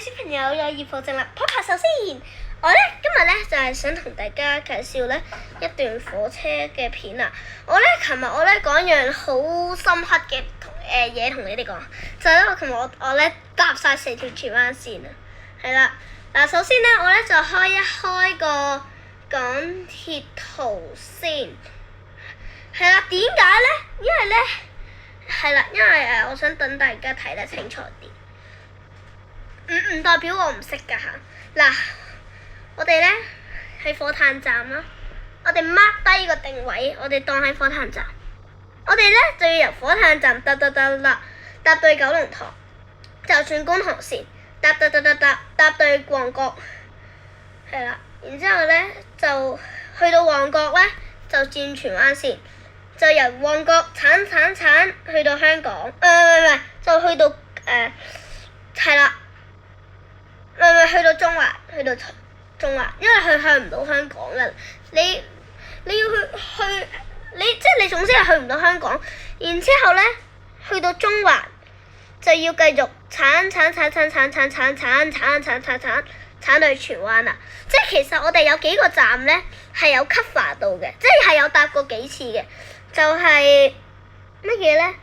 小朋友有預報證啦，拍拍手先。我咧今日咧就係想同大家介紹咧一段火車嘅片啊。琴日我咧講樣好深刻嘅嘢同你哋講，就係咧琴日我咧搭晒4條荃灣線啊。係啦，嗱首先咧我咧就開個港鐵圖先。係啦，點解咧？因為我想等大家睇得清楚啲。唔代表我唔識㗎嚇。嗱，我哋咧喺火炭站啦，我哋 mark 低個定位，我哋當喺火炭站。我哋咧就要由火炭站搭到去九龍塘，就轉觀塘線，搭到旺角，係啦。然之後咧就去到旺角咧就轉荃灣線，就由旺角鏟去到香港，就去到係啦。去到中環，因為佢去唔到香港㗎。你要你總之係去唔到香港。然之後咧，去到中環就要繼續鏟到去荃灣啦。即係其實我哋有幾個站咧係有 cover 到嘅，即係有搭過幾次嘅，就係乜嘢咧？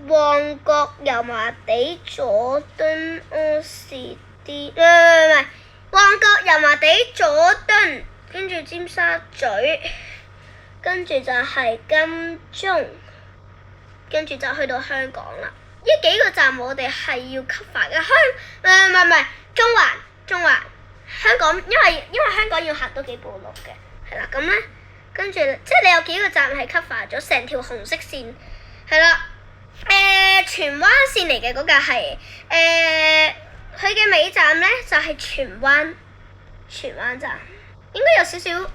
旺角、油麻地、佐敦、柯士甸，旺角、油麻地、佐敦，跟住尖沙咀，跟住就係金鐘，跟住就去到香港啦。呢幾個站我哋係要 cover 嘅，中環，香港，因為香港要行多幾步路嘅，係啦。咁咧，跟住即係你有幾個站係 cover 咗成條紅色線。係啦，荃灣線嚟嘅嗰架係，佢嘅尾站咧就係荃灣站，應該有少少，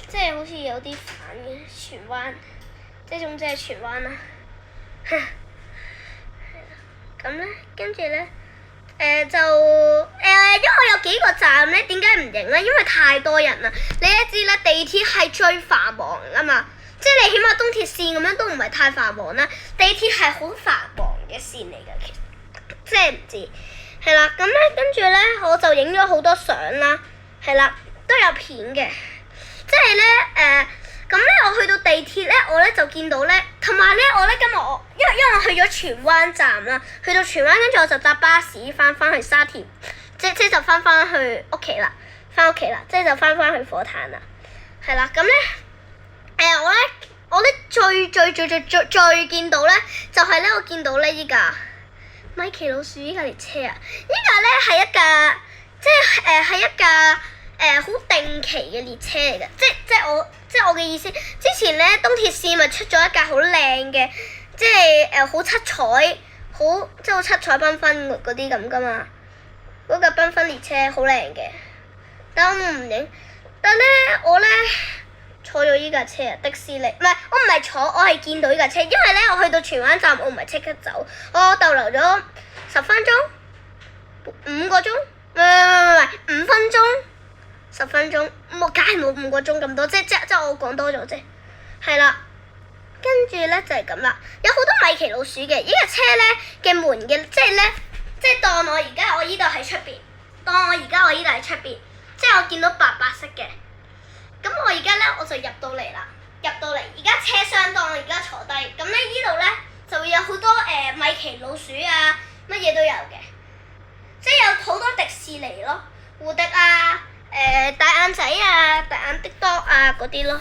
即係好似有啲反嘅荃灣，即係總之係荃灣啦。係啦，咁咧跟住咧，因為有幾個站咧，點解唔影咧？因為太多人啦，你都知啦，地鐵係最繁忙啊嘛。即係你起碼東鐵線咁樣都唔係太繁忙啦，地鐵係好繁忙嘅線嚟㗎，其實即係唔知係啦。咁咧跟住咧我就影咗好多相啦，係啦，都有片嘅。即係咧咁咧我去到地鐵咧，我咧就見到咧，同埋咧我咧今日因為我去咗荃灣站啦，去到荃灣跟住我就搭巴士翻去沙田，即就翻去屋企啦，即係就翻去火炭啦，係啦。咁咧。我咧最見到咧，就係咧我見到咧依架米奇老鼠依架列車啊！依架咧係一架，係一架好定期嘅列車嚟嘅，即係我嘅意思。之前咧東鐵線咪出咗一架好靚嘅，即係好七彩，好七彩繽紛嗰啲咁噶嘛。嗰架繽紛列車好靚嘅，但我唔影。但咧我咧。坐咗依架車啊！迪士尼唔係，我唔係坐，我係見到依架車，因為咧我去到荃灣站，我唔係即刻走，我逗留咗10分鐘，5個鐘，唔係5分鐘，10分鐘，梗係冇5個鐘咁多，即我講多咗啫，係啦，跟住咧就係咁啦，有好多米奇老鼠嘅，依架車咧嘅門嘅，即係當我而家我依度喺出邊，即係我見到白色嘅。咁我而家咧我就入到嚟，而家車廂當我而家坐低，咁咧依度咧就會有好多米奇老鼠啊，乜嘢都有嘅，即係有好多迪士尼咯，胡迪啊，大眼仔啊，大眼的多啊嗰啲咯，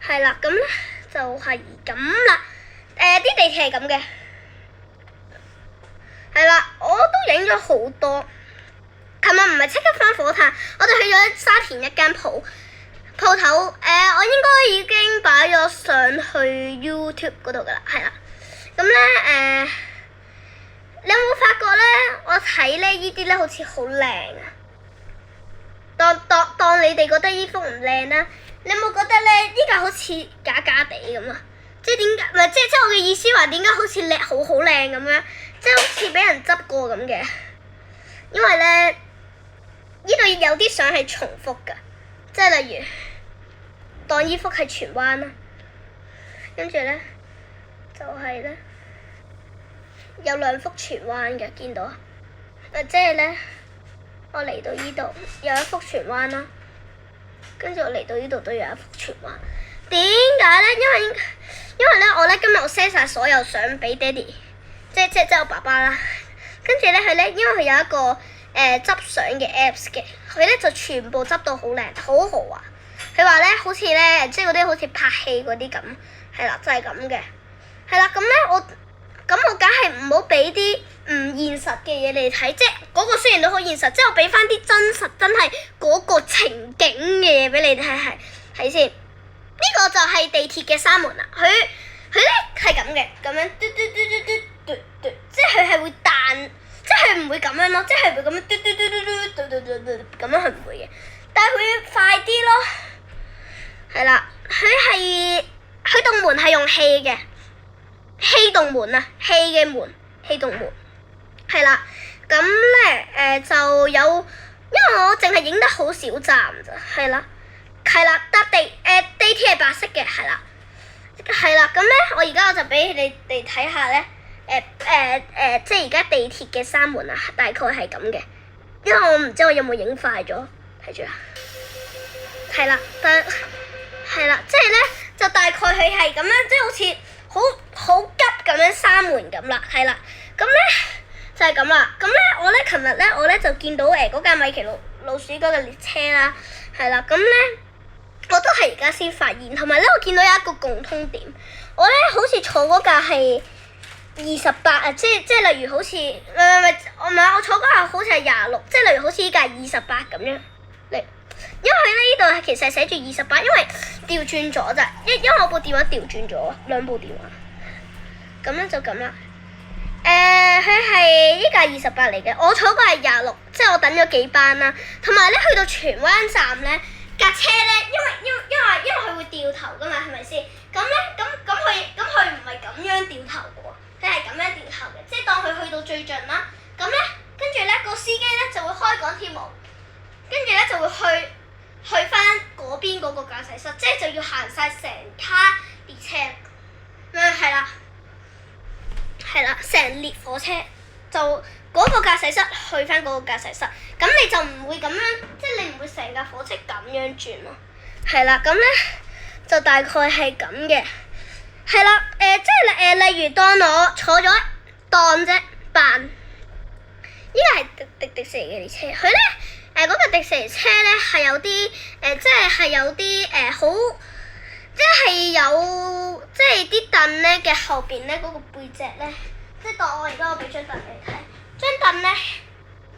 係啦，咁咧就係咁啦，啲地鐵係咁嘅，係啦，我都影咗好多。琴日唔係即刻返火炭，我哋去咗沙田一間鋪頭，我應該已經擺咗上去 YouTube 嗰度㗎啦，係啦。咁咧你有冇發覺咧？我睇咧依啲咧好似好靚啊！當你哋覺得依幅唔靚啦，你有冇覺得咧依架好似假地咁啊？即係點解？唔係即係我嘅意思話點解好似靚好靚咁樣？即係好似俾人執過咁嘅，因為咧。呢度有啲相係重複㗎，即係例如當依幅係荃灣啦，跟住咧就係咧有兩幅荃灣嘅，見到啊？即係咧，我嚟到呢度有一幅荃灣啦，跟住我嚟到呢度都有一幅荃灣。點解咧？因為咧，我咧今日我 set 晒所有相俾爹哋，即係我爸爸啦。跟住咧，佢咧因為佢有一個執相嘅 apps 嘅，佢咧就全部執到好靚，好豪華。佢話咧好似咧，即係嗰啲好似拍戲嗰啲咁，係啦，就係咁嘅。係啦，咁咧我梗係唔好俾啲唔現實嘅嘢你睇，即係嗰個雖然都好現實，即係我俾翻啲真實真係嗰個情景嘅嘢俾你睇，係先。呢個就係地鐵嘅閂門啦，佢咧係咁嘅，咁樣嘟嘟嘟嘟嘟嘟嘟，即係佢係會彈，即係佢唔會咁樣咯，即係會咁樣嘟嘟嘟嘟嘟嘟嘟嘟咁樣，佢唔會嘅，但係佢快啲咯，係啦，佢棟門係用氣嘅，氣動門啊，氣嘅門，氣動門，係啦，咁咧就有，因為我淨係影得好少站咋，係啦。係啦，搭地鐵係白色嘅，係啦，咁咧我而家我就俾你哋睇下咧，即係而家地鐵嘅閂門啊，大概係咁嘅，因為我唔知我有冇影快咗，睇住啊，係啦，係啦，即係咧就大概佢係咁樣，即係好似好急咁樣閂門咁啦，係啦，咁咧就係咁啦，咁咧琴日咧我咧就見到嗰架米奇老鼠嗰個列車啦，係啦，咁咧。我都係而家先發現，同埋咧，我見到有一個共通點，我咧好似坐嗰架係28啊，即係例如好似我坐嗰架好似係26，即係例如好似依架28咁樣嚟，因為咧呢度係其實係寫住28，因為調轉咗咋，因為我部電話調轉咗，兩部電話，咁樣就咁啦。佢係依架28嚟嘅，我坐嗰係26，即係我等咗幾班啦，同埋咧去到荃灣站咧。架車咧，因為佢會掉頭噶嘛，係咪先？咁咧，咁佢唔係咁樣掉頭嘅喎，佢係咁樣掉頭嘅，即係當佢去到最盡啦。咁咧，跟住咧個司機咧就會開港鐵門，跟住咧就會去翻嗰邊嗰個駕駛室，即係就要行晒成卡列車，係啦，成列火車就嗰個駕駛室去翻嗰個駕駛室。咁你就唔會咁樣，即係你唔會成架火車咁樣轉咯，係啦，咁咧就大概係咁嘅，係啦，即係例如當我坐咗當啫扮，依個係迪士尼嘅列車，佢咧嗰個迪士尼車咧係有啲即係有啲好，即係啲凳咧嘅後邊咧嗰個背脊咧，即係當我而家我俾張凳你睇，張凳咧。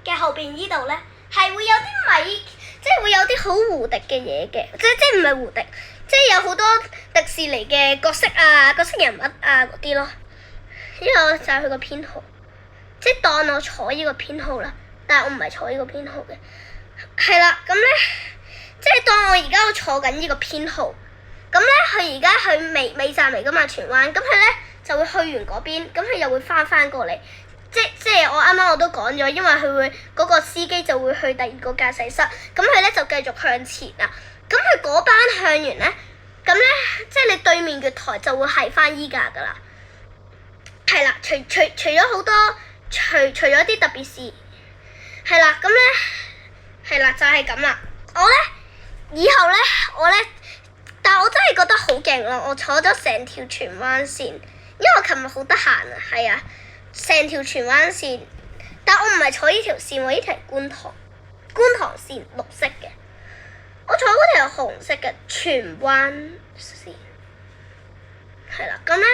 嘅後邊呢度咧係會有啲米，即係會有啲好胡迪嘅嘢嘅，即係唔係胡迪，即係有好多迪士尼嘅角色啊、角色人物啊嗰啲咯。呢個就係佢個編號，即係當我坐呢個編號啦，但係我唔係坐呢個編號嘅，係啦，咁咧即係當我而家坐緊呢個編號，咁咧佢而家去尾站嚟噶嘛，荃灣，咁佢咧就會去完嗰邊，咁佢又會翻過嚟。即係我啱啱我都講咗，因為佢會嗰個司機就會去第二個駕駛室，咁佢咧就繼續向前啦。咁佢嗰班向完咧，咁咧即係你對面嘅台就會係翻依架噶啦。係啦，除咗好多，除咗啲特別事，係啦，咁咧係啦，就係咁啦。我咧以後咧，但我真係覺得好勁咯！我坐咗成條荃灣線，因為我琴日好得閒啊，係啊。成條荃灣線，但我唔係坐呢條線喎，呢條係觀塘線綠色嘅，我坐嗰條紅色嘅荃灣線，係啦，咁咧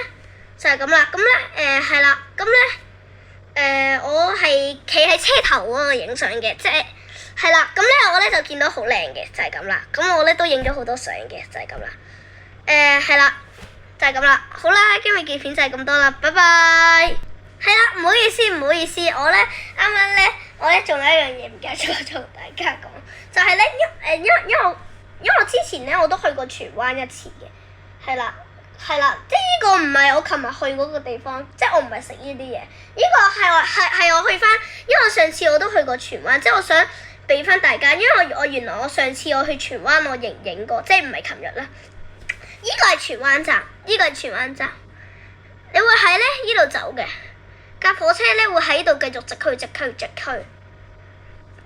就係咁啦，咁咧係啦，咁咧我係企喺車頭嗰度影相嘅，即係啦，咁咧我咧就見到好靚嘅，就係咁啦，咁我咧都影咗好多相嘅，就係咁啦，係啦，就係咁啦，好啦，今日嘅片就係咁多啦，拜拜。係啦，唔好意思，我咧啱啱咧，我咧仲有一樣嘢唔記得咗同大家講，就係咧，因為我之前咧我都去過荃灣一次嘅，係啦，即係呢個唔係我琴日去嗰個地方，即係我唔係食呢啲嘢，呢個係我去翻，因為我上次我都去過荃灣，即係我想俾翻大家，因為我原來我上次我去荃灣我影過，即係唔係琴日啦，呢個係荃灣站，你會喺咧呢度走嘅。架火車咧會喺度繼續直去。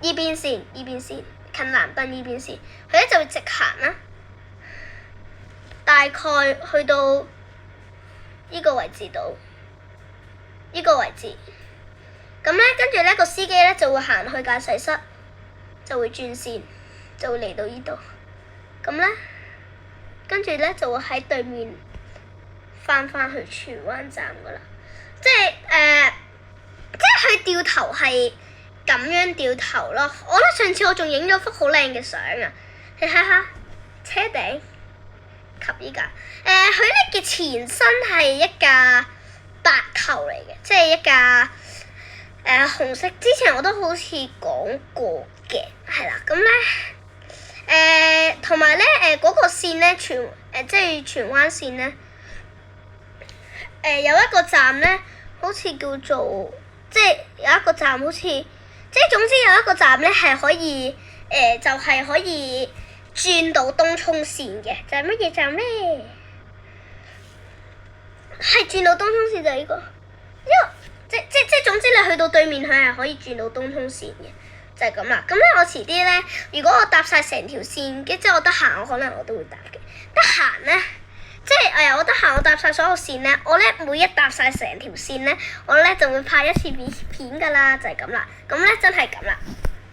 依邊線近藍燈依邊線，佢咧就會直行啦。大概去到依個位置度，依個位置。咁咧跟住咧個司機咧就會行去駕駛室，就會轉線，就會嚟到依度。咁咧跟住咧就會喺對面翻去荃灣站噶啦。即係佢掉頭係咁樣掉頭咯。我覺得上次我仲影咗幅好靚嘅相啊！你睇下車頂及依架佢咧嘅前身係一架白球嚟嘅，即係一架紅色。之前我都好似講過嘅，係啦。咁咧同埋咧嗰個線咧即係荃灣線咧有一個站咧，好似叫做即係有一個站好似即係總之有一個站咧係可以就係可以轉到東涌線嘅，就係乜嘢站咧？係轉到東涌線就係呢個，即總之你去到對面佢係可以轉到東涌線嘅，就係咁啦。咁咧我遲啲咧，如果我搭晒成條線，即係我得閒，我可能我都會搭嘅。得閒咧，即係我得閒我搭晒所有線咧，我咧每一搭晒成條線咧，我咧就會拍一次片㗎啦，就係咁啦。咁咧真係咁啦，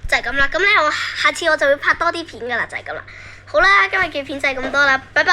就係咁啦。咁咧我下次我就會拍多啲片㗎啦，就係咁啦。好啦，今日嘅片就係咁多啦，拜拜。